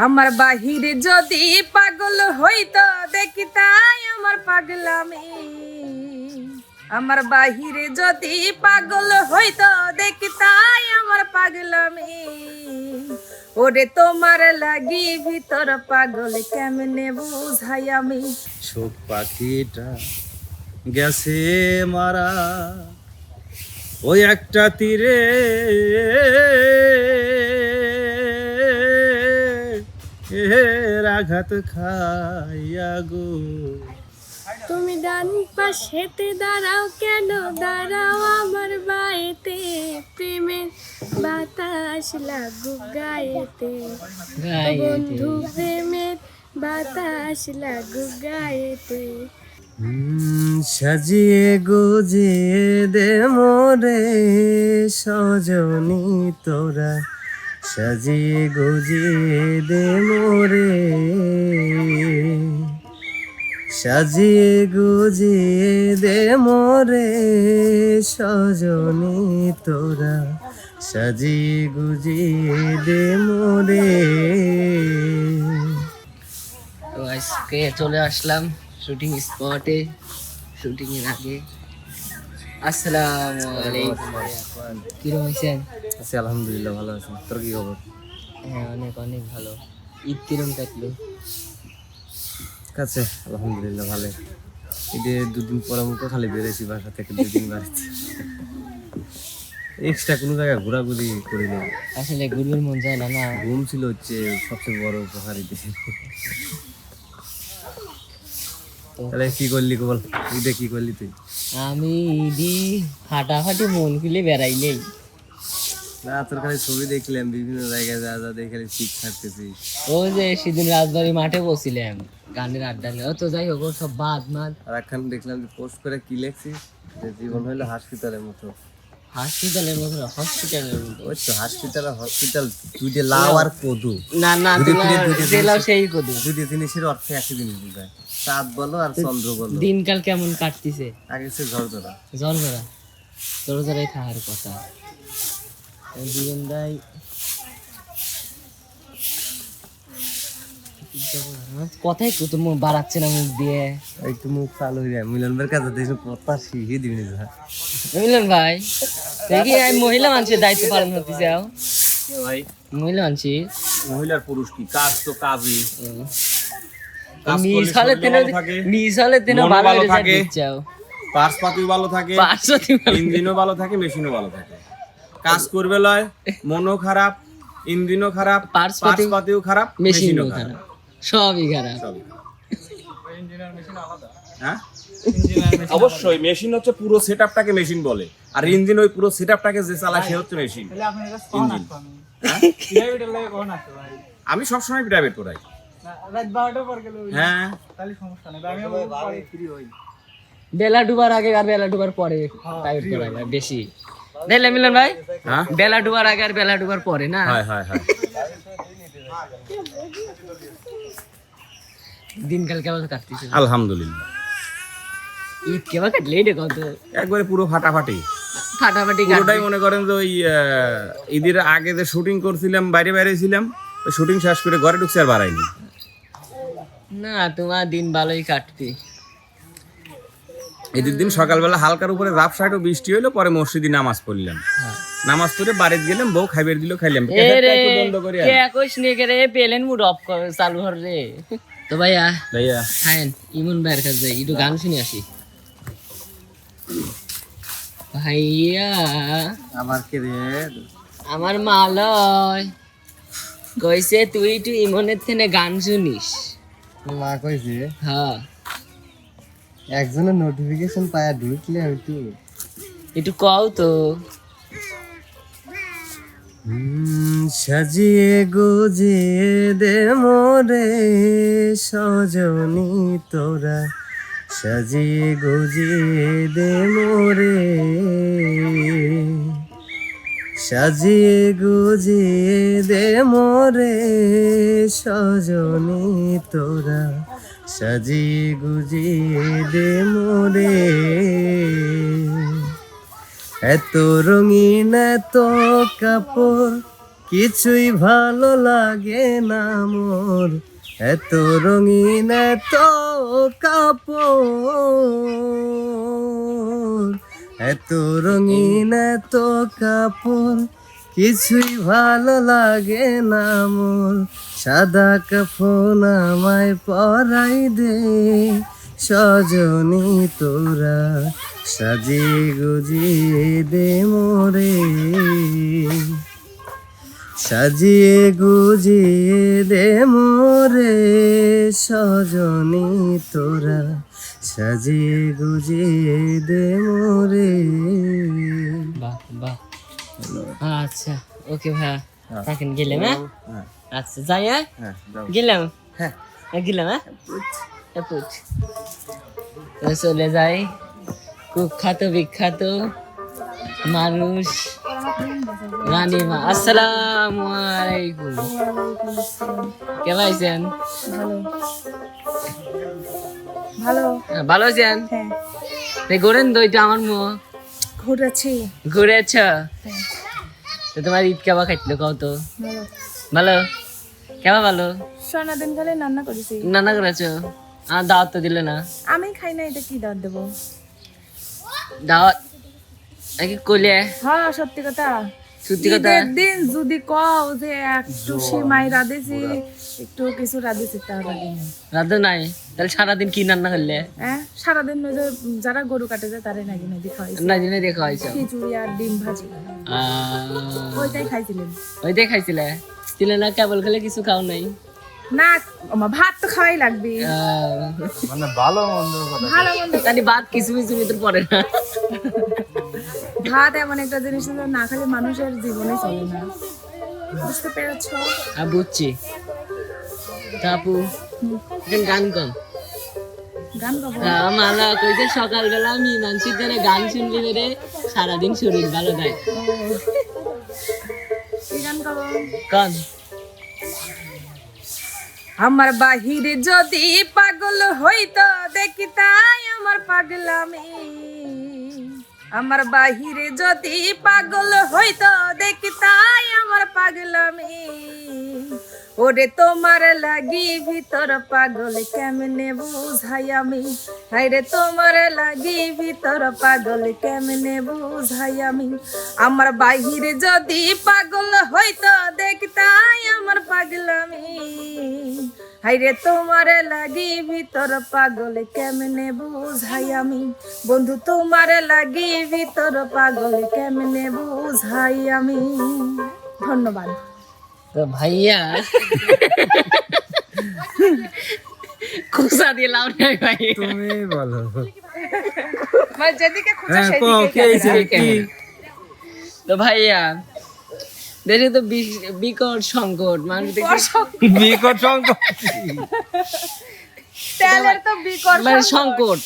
আমার বাহিরে যদি পাগল হইতো দেখিতাই আমার পাগলামি, আমার বাহিরে যদি পাগল হইতো দেখিতাই আমার পাগলামি। ওরে তোমার লাগি ভিতর পাগল কেমনে বুঝাই আমি। শোক পাখিটা গেছে মারা ওই একটা তীরে, আঘাত খাইয়া গো। তুমি ডান পাশেতে দাঁড়াও কেন, দাঁড়াও আমার বাড়িতে, প্রেমের বাতাস লাগুক গায়েতে, বন্ধু প্রেমের বাতাস লাগুক গায়েতে। সাজিয়ে গুজিয়ে দে মোরে সজনী তোরা, সাজিয়ে গুজিয়ে দে মোরে, সাজিয়ে গুজিয়ে দে মোরে সজনী তোরা, সাজিয়ে গুজিয়ে দে মোরে। তো আজকে চলে আসলাম শুটিং স্পটে, শুটিং এর আগে। আসসালামু আলাইকুম, কিরকম আছেন? আছি আলহামদুলিল্লাহ, ভালো আছি। তোর কি খবর? হ্যাঁ, অনেক অনেক ভালো। ঈদ কিরম কাটলো? কাছে আলহামদুলিল্লাহ ভালো। ঈদে দুদিন পর মুখে খালি বেরোছি বাসা থেকে, দুদিন বাড়িতে। এক্সট্রা কোনো জায়গায় ঘোরাঘুরি করি না, আসলে ঘুরবার মন যায় না। না, ঘুম ছিল হচ্ছে সবচেয়ে বড় উপকার ঈদে। তাহলে কি করলি বল, ঈদে কি করলি তুই? আমি ঈদি ফাটাফাটি মন খুলে বেড়াই নেই। না, তোর খালি ছবি দেখলাম বিভিন্ন জায়গায়, যা যা দেখে খালি শিখ থাকতেছি। ওই যে সেদিন রাজবাড়ি মাঠে বসছিলাম, গানের আড্ডা নিয়ে। তো যাই হোক, সব বাদ মাদ। আর একখান দেখলাম যে পোস্ট করে কি লেখছিস, যে জীবন হইলো হসপিটালের মতো। হসপিটালের মতো? হসপিটালের মতো? ওই তো হসপিটাল তুই যে লাউ আর কদু, না না, জেলাও সেই কদু। দুই জিনিসের অর্থ একই জিনিস বোঝায়, চাঁদ বলো আর চন্দ্র বলো। দিনকাল কেমন কাটতিছে? আগে সে ঝড় ধরা ঝড় ধরাই খাওয়ার কথা। জীবন দাই কথাই তো বাড়াচ্ছে না মুখ দিয়ে। একটু মুখ চালু হয়ে যায়। মিলনের কাছে দেখি কথা শিখিয়ে দিবি না। মিলন ভাই, দেখি আমি মহিলা মানুষের দায়িত্ব পালন করতে চাও। ভাই মহিলা মানছি, মহিলার পুরুষ কি কাজ? তো কাজই মিস হলে তেন ভালো থাকে, পার্সপাতিও ভালো থাকে, ইঞ্জিনও ভালো থাকে, মেশিনও ভালো থাকে। কাজ করবে লয়, মনও খারাপ, ইঞ্জিনও খারাপ, পার্সপাতিও খারাপ, মেশিনও খারাপ, সবই খারাপ। হ্যাঁ, অবশ্যই মেশিন হচ্ছে পুরো সেটআপটাকে মেশিন বলে, আর ইঞ্জিন ওই পুরো সেটআপটাকে যে চালায় সে হচ্ছে মেশিন। ইঞ্জিন আমি সবসময় প্রাইভেট করাই। হ্যাঁ, বেলা ডুবার আগে আর বেলা ডুবার পরে প্রাইভেট করাই বেশি। দেখলে মিলন ভাই, বেলা ডুবার আগে আর বেলা ডুবার পরে না। দিনকাল কেমন কাটতেছে? আলহামদুলিল্লাহ। ঈদ কেমন কাটলে এটা কত? একবারে পুরো ফাটাফাটি। পুরোটাই মনে করেন যে ওই ঈদের আগে যে শুটিং করছিলাম, বাইরে ছিলাম, ওই শুটিং শেষ করে ঘরে ঢুকছে আর বাড়াইনি। না, তোমার দিন ভালোই কাটবে। ঈদের দিন সকালবেলা হালকার উপরে রাফ সাইড ও বৃষ্টি হইলো, পরে মসজিদে নামাজ পড়লাম। নামাজ পড়ে বাড়িতে গেলাম, বউ খাইবার দিল, খাইলাম। বন্ধ করে পেলেন মুড অফ চালু হর রে। তো ভাইয়া খায়েন, ইমন ভাইয়ের কাছে যাই, একটু গান শুনে আসি। ভাইয়া আমার কে রে? আমার মালয় কইছে তুই একটু ইমনের থেকে গান শুনিস। মা কইছে? হ্যাঁ, একজনের নোটিফিকেশন পায়া ঢুকলে আমি একটু কও তো। সাজিয়ে গুজিয়ে দে মোরে সজনী তোরা, সাজিয়ে গুজিয়ে দে মোরে, সাজিয়ে গুজিয়ে দে মোরে সজনী তোরা, সাজিয়ে গুজিয়ে দে মোরে। এত রঙিন এত কাপড় কিছুই ভালো লাগে না মোর, এত রঙিন এত কাপড়, এত রঙিন এত কাপড়, কিছুই ভালো লাগে না মোর, সাদা কাফন আমায় পরাই দে, সজনী তোরা সাজিয়ে গুজিয়ে দে মোরে, সাজিয়ে গুজিয়ে দে মোরে, সজনী তোরা সাজিয়ে গুজিয়ে দে মোরে। বাহ বাহ, আচ্ছা ওকে ভাইয়া, থাকেন, গেলাম হ্যাঁ? আচ্ছা যাই হ্যাঁ, গেলাম হ্যাঁ, গেলাম হ্যাঁ, পুচ চলে যাই কুখ্যাত বিখ্যাত মানুষ রানীমা। আসসালামু আলাইকুম, কেমন আছেন? ভালো ভালো আছেন? হ্যাঁ ঘুরেন তো, এটা আমার মুখ ঘুরেছি। ঘুরেছ তো? তোমার ঈদ কেবা খাইছিল কত? ভালো কেবা? ভালো সোনা দিন কালে রান্না করেছি। রান্না করেছো? আর দাওয়াত তো দিলে না। আমি খাই না, এটা কি দাওয়াত দেবো? দাওয়াত নাকি কইলে? হ্যাঁ সত্যি কথা। সত্যি কথা? ঈদের দিন যদি কও যে একটু সিমাই রাঁধেছি, একটু কিছু রাঁধেছি, তাও রাঁধি না। রাধো নাই? তাহলে সারাদিন কি রান্না করলে? হ্যাঁ সারাদিন ওই যে যারা গরু কাটে যায় তারে নাকি নাকি খাওয়াইছি, না দিনে দিয়ে খাওয়াইছো? খিচুড়ি আর ডিম ভাজি, ওইটাই খাইছিলেন। ওইটাই খাইছিলে? ছিলে না কেবল খেলে কিছু খাও নাই? না আমার ভাত তো খাওয়াই লাগবে। মানে ভালো মন্দ কথা। ভালো মন্দ তাহলে ভাত কিছু কিছু ভিতর পড়ে না? ভাত এমন একটা জিনিস যে না খেলে মানুষের জীবনে চলে না, বুঝতে পেরেছ? বুঝছি। তা আপু এখন গান কম গান গাবো? মালা কইছে সকালবেলা আমি মানসিক ধরে গান শুনলি রে সারাদিন শরীর ভালো দেয়। কি গান গাবো? কন। আমার বাহিরে যদি পাগল হইতো দেখিতাই আমার পাগলামি, আমার বাহিরে যদি পাগল হইতো দেখিতাই আমার পাগলামি, ওরে তোমার লাগি ভিতর পাগল কেমনে বুঝাই আমি, হাইরে তোমার লাগি ভিতর পাগল কেমনে বুঝাই আমি, আমার বাহিরে যদি পাগল হইতো দেখিতাই আমার পাগলামি, হাইরে তোমার লাগি ভিতর পাগল কেমনে বুঝাই আমি, বন্ধু তোমার লাগি ভিতর পাগল কেমনে বুঝাই আমি। ধন্যবাদ। তো ভাইয়া খুশা দিলাম না ভাই, তুমি বলো। মানে যেদিকে খুঁজে হ্যাঁ, কও, সেদিকে কে হইছে? কি? তো ভাইয়া দেশে তো বিকট সংকট, মানুষ বিকট সংকট। তেলের তো বিকট মানে সংকট।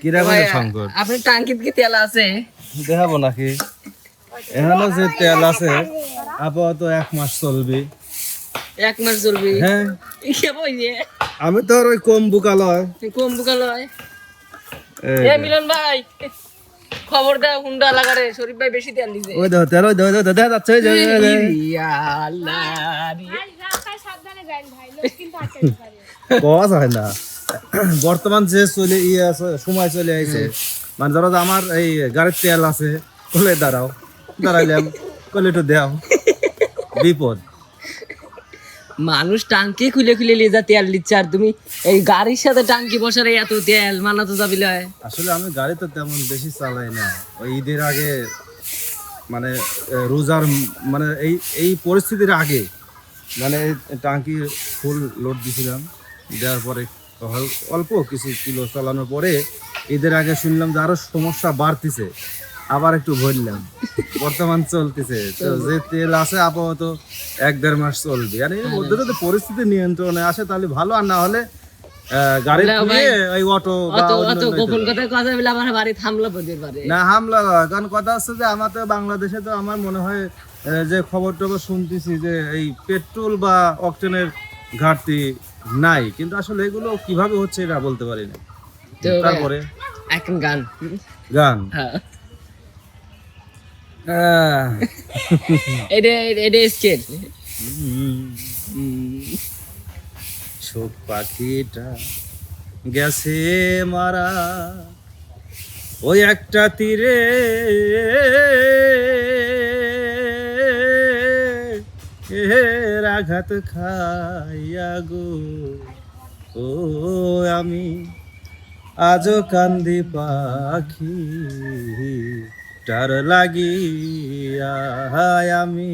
কিরকম ভাইয়া, সংকট? আপনার টাঙ্কিত কি তেল আছে? দেখাবো নাকি? এখানে যে তেল আছে আপাতত 1 মাস চলবে। 1 মাস চলবে? হ্যাঁ, কে বইয়ে আমি তো আর ওই কম বুকালয়। কম বুকাল হয়। এ মিলন ভাই খবর দাও, হুন্ডা লাগারে শরীফ ভাই বেশি তেল দিছে। ওই দেখো তেল, ওই দেখো দেখা যাচ্ছে, ওই যে, ওই যে। ইয়া আল্লাহ রে। কওয়া যায় না। বর্তমান যে চলে সময় চলে আইছে, মানে ধরো যে আমার এই গাড়ির তেল আছে, কলে দাঁড়াও, দাঁড়াইলাম, কলে একটু দেও, বিপদ। মানুষ টাঙ্কি খুলে খুলে নিয়ে যা তেল দিচ্ছে, আর তুমি এই গাড়ির সাথে টাঙ্কি বসার এত তেল মানা তো যাবি লয়। আসলে আমি গাড়ি তো তেমন বেশি চালাই না, ওই ঈদের আগে মানে রোজার মানে এই পরিস্থিতির আগে মানে টাঙ্কি ফুল লোড দিয়েছিলাম, দেওয়ার পরে অল্প কিছু কিলো চালানোর পরে ঈদের আগে শুনলাম যে আরো সমস্যা বাড়তিছে, আবার একটু ভরলাম, বর্তমান চলতেছে। তো যে তেল আছে আপাতত 1-1.5 মাস চলবে, আর এর মধ্যে যদি পরিস্থিতি নিয়ন্ত্রণে আসে তাহলে ভালো, আর না হলে গাড়ি নিয়ে ওই অটো বা অত গোপন কথা কথা বলে আমার বাড়ি থামলা বদের পারে না হামলা। কারণ কথা হচ্ছে যে আমাদের বাংলাদেশে তো আমার মনে হয় যে খবর টবর শুনতেছি যে এই পেট্রোল বা অকটেনের ঘাটতি নাই, কিন্তু আসলে এগুলো কিভাবে হচ্ছে এটা বলতে পারি না। তারপরে এখন গান গান হ্যাঁ এটা এটা স্কেট শোক পাখিটা গেছে মারা ওই একটা তীরে এর আঘাত খাইয়া গো ও আমি আজও কান্দি পাখি টার লাগিয়া আমি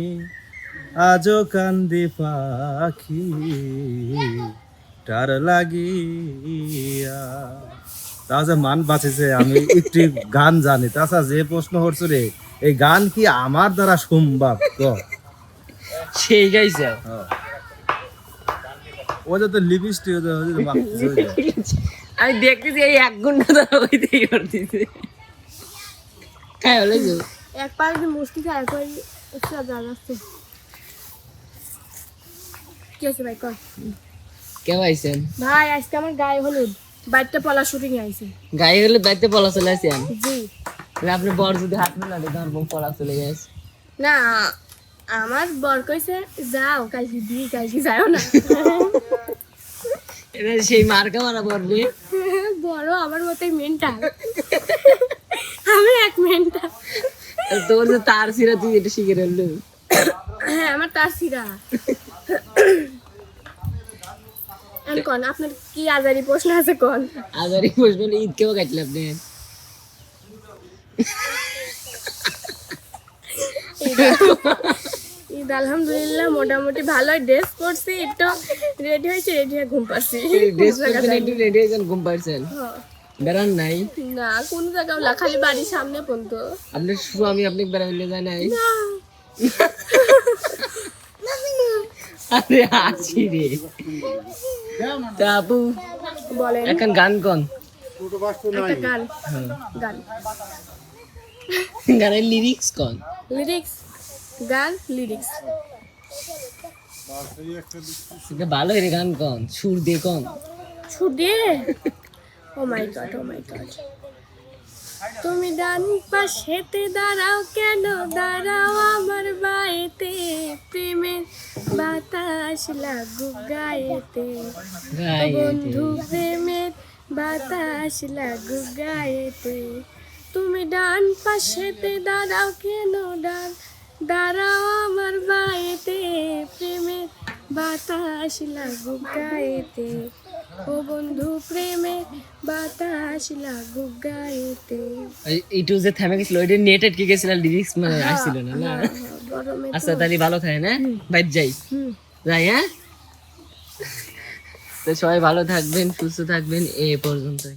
আজও কান্দি পাখি টার লাগিয়া তাহলে মান বাঁচেছে আমি একটি গান জানি তাছাড়া যে প্রশ্ন হচ্ছে রে এই গান কি আমার দ্বারা সম্ভব সেই গাইছে ওদের তো লিপস্টিক আমি দেখতেছি এই 1 ঘন্টা ধরে হইতেই করতেছে খাই হলে যে এক পাশ দিয়ে মুষ্টি খায় কই একটা জানাচ্ছে কি আছে ভাই কই কে ভাইছেন ভাই আজকে আমার গায়ে হলুদ বাইরটা পলা শুটিং আইছে গায়ে হলে বাইতে পলা চলে আসেন জি তাহলে আপনি বর যদি হাত মেলালে ধরবো পলা চলে গেছে না আমার বর কইছে যাও কালকে দি কালকে যাও না এটা সেই মার্কা মারা পড়বে বড় আমার মতোই মেন্টাল আমি এক মেন্টাল তোর যে তার ছিঁড়া তুই এটা শিখে রইল হ্যাঁ আমার তার সিরা কোন আপনার কি আজারি প্রশ্ন আছে কোন আবার এই প্রশ্ন ঈদ কেউ কাটলে আপনি ঈদ আলহামদুলিল্লাহ মোটামুটি ভালোই ড্রেস করছি একটু রেডি হয়েছে রেডি হয়ে ঘুম পাচ্ছি ড্রেস করছেন একটু রেডি হয়েছেন ঘুম পাচ্ছেন বেড়ান নাই না কোন জায়গাও না খালি বাড়ির সামনে পর্যন্ত আপনার স্বামী আপনি বেড়াইলে যায় নাই আরে হাসি রে তা আপু বলেন এখন গান কোন একটা গান গান গানের লিরিক্স কোন লিরিক্স গান লিরিক্স এটা ভালো রে গান কোন সুর দিয়ে কোন সুর দিয়ে ও মাই গড তুমি ডান পাশেতে দাঁড়াও কেন দাঁড়াও আমার বাড়িতে প্রেমের বাতাস লাগুক গায়েতে বন্ধু প্রেমের বাতাস লাগুক গায়েতে তুমি ডান পাশেতে দাঁড়াও কেন দাঁড়াও আমার বাড়িতে প্রেমের বাতাস লাগুক গায়েতে ও বন্ধু প্রেমে বাতাস লাগুক গায়েতে এইটু যে থেমে গেছিল ওইটা নেট আটকে গেছিল লিরিক্স মানে আসছিল না না গরমে আচ্ছা তাহলে ভালো থাকে না বাইর যাই যাই হ্যাঁ তো সবাই ভালো থাকবেন সুস্থ থাকবেন এ পর্যন্তই